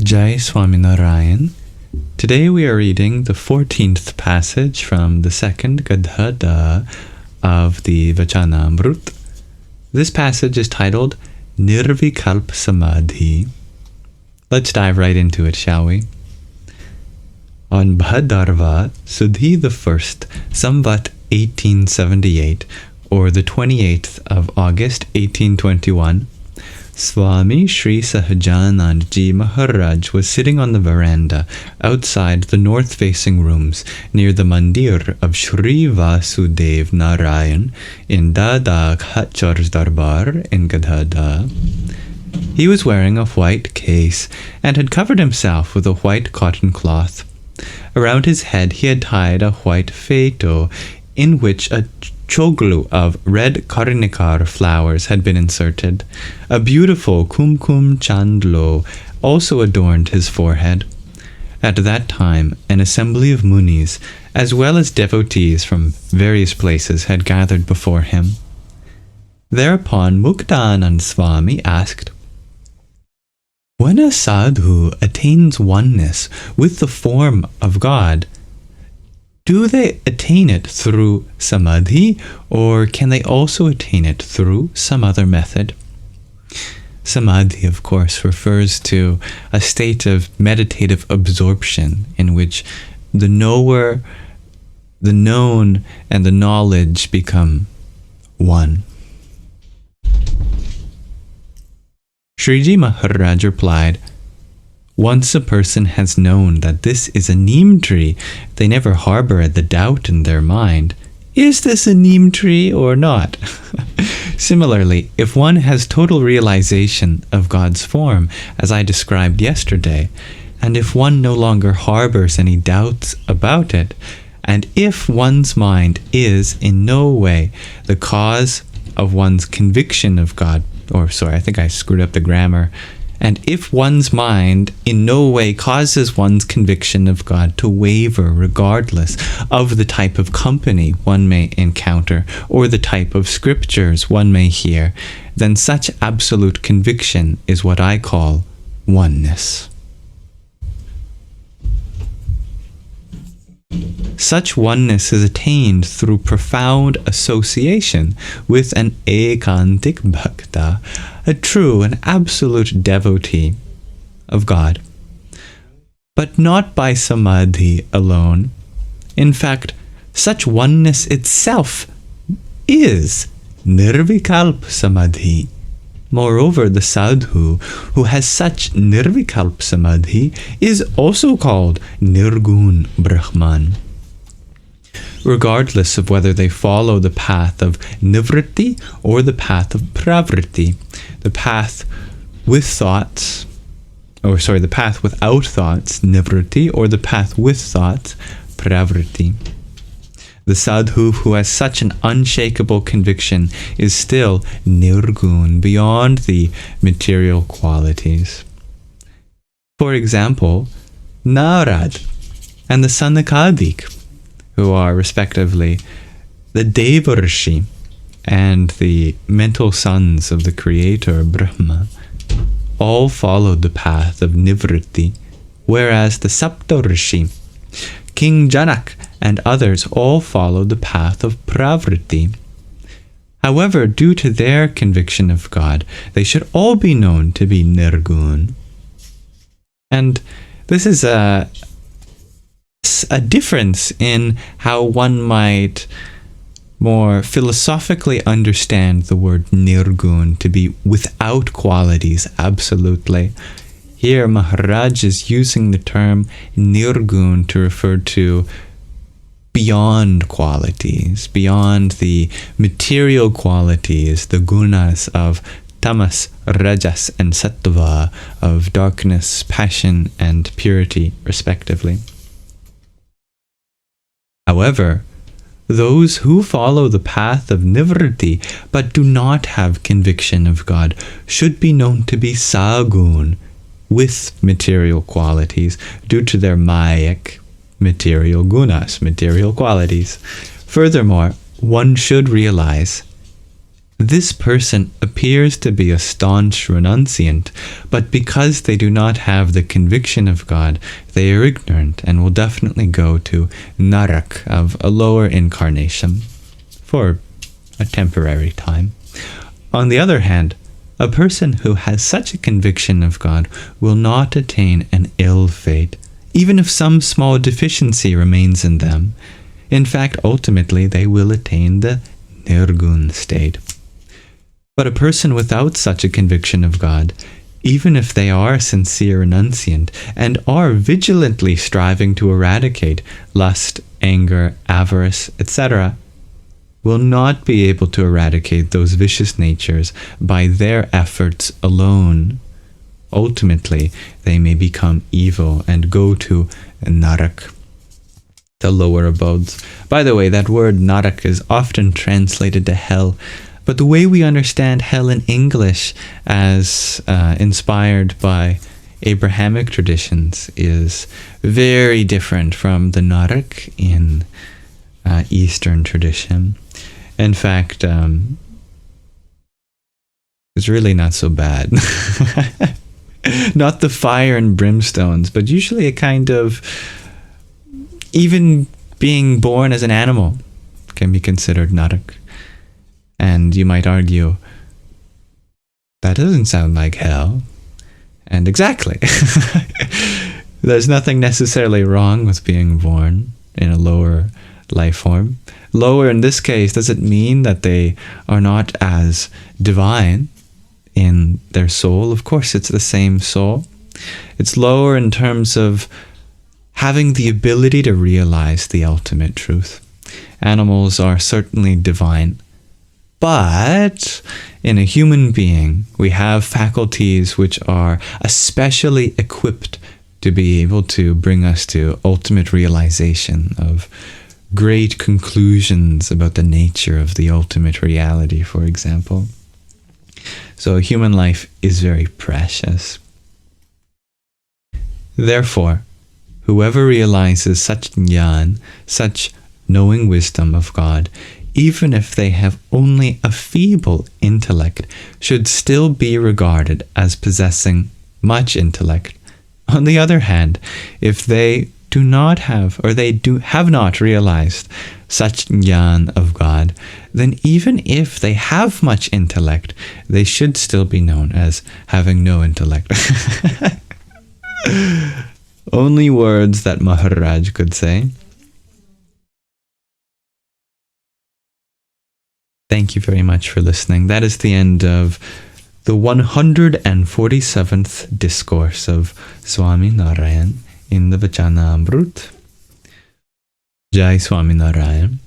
Jai Swaminarayan. Today we are reading the 14th passage from the second Gadhadā of the Vachanamrut. This passage is titled Nirvikalpa Samadhi. Let's dive right into it, shall we? On Bhadarva, Sudhi the 1st, Samvat 1878, or the 28th of August 1821, Swami Sri Sahajanandji Maharaj was sitting on the veranda outside the north-facing rooms near the mandir of Sri Vasudev Narayan in Dada Khachar's Darbar in Gadhadā. He was wearing a white case and had covered himself with a white cotton cloth. Around his head he had tied a white feto in which a choglu of red karnikar flowers had been inserted. A beautiful kumkum chandlo also adorned his forehead. At that time, an assembly of munis, as well as devotees from various places, had gathered before him. Thereupon Muktanand Swami asked, "When a sadhu attains oneness with the form of God, do they attain it through Samādhi, or can they also attain it through some other method?" Samādhi, of course, refers to a state of meditative absorption in which the knower, the known, and the knowledge become one. Sriji Maharaj replied, "Once a person has known that this is a neem tree, they never harbor the doubt in their mind, is this a neem tree or not?" Similarly, if one has total realization of God's form, as I described yesterday, and if one no longer harbors any doubts about it, and if one's mind is in no way the cause of one's conviction of God, I think I screwed up the grammar, and if one's mind in no way causes one's conviction of God to waver regardless of the type of company one may encounter or the type of scriptures one may hear, then such absolute conviction is what I call oneness. Such oneness is attained through profound association with an ekantik bhakta, a true and absolute devotee of God. But not by Samādhi alone. In fact, such oneness itself is Nirvikalpa Samadhi. Moreover, the sadhu who has such Nirvikalpa Samadhi is also called Nirgun Brahman. Regardless of whether they follow the path of nivritti or the path of pravritti, the path with thoughts, the path without thoughts, nivritti, or the path with thoughts, pravritti. The sadhu who has such an unshakable conviction is still nirgun, beyond the material qualities. For example, Narad and the Sanakadik, who are respectively the Devarshi and the mental sons of the Creator Brahma, all followed the path of nivritti, whereas the Saptarshi, King Janak, and others all followed the path of pravritti. However, due to their conviction of God, they should all be known to be nirgun. And this is a difference in how one might more philosophically understand the word nirgun to be without qualities, absolutely. Here, Maharaj is using the term nirgun to refer to beyond qualities, beyond the material qualities, the gunas of tamas, rajas, and sattva, of darkness, passion, and purity, respectively. However, those who follow the path of nivritti but do not have conviction of God should be known to be sagun, with material qualities, due to their mayak, material gunas, material qualities. Furthermore, one should realize This person appears to be a staunch renunciant, but because they do not have the conviction of God, they are ignorant and will definitely go to narak, of a lower incarnation, for a temporary time. On the other hand, a person who has such a conviction of God will not attain an ill fate, even if some small deficiency remains in them. In fact, ultimately, they will attain the nirgun state. But a person without such a conviction of God, even if they are a sincere renunciant and are vigilantly striving to eradicate lust, anger, avarice, etc., will not be able to eradicate those vicious natures by their efforts alone. Ultimately, they may become evil and go to narak, the lower abodes. By the way, that word narak is often translated to hell, but the way we understand hell in English as inspired by Abrahamic traditions is very different from the narak in Eastern tradition. In fact, it's really not so bad. Not the fire and brimstones, but usually a kind of, even being born as an animal can be considered narak. And you might argue, that doesn't sound like hell. And exactly. There's nothing necessarily wrong with being born in a lower life form. Lower in this case doesn't mean that they are not as divine in their soul. Of course, it's the same soul. It's lower in terms of having the ability to realize the ultimate truth. Animals are certainly divine, but in a human being, we have faculties which are especially equipped to be able to bring us to ultimate realization of great conclusions about the nature of the ultimate reality, for example. So human life is very precious. Therefore, whoever realizes such jnana, such knowing wisdom of God, even if they have only a feeble intellect, should still be regarded as possessing much intellect. On the other hand, if they do not have, or they have not realized such jnana of God, then even if they have much intellect, they should still be known as having no intellect. Only words that Maharaj could say. Thank you very much for listening. That is the end of the 147th discourse of Swaminarayan in the Vachanamrut. Jai Swaminarayan.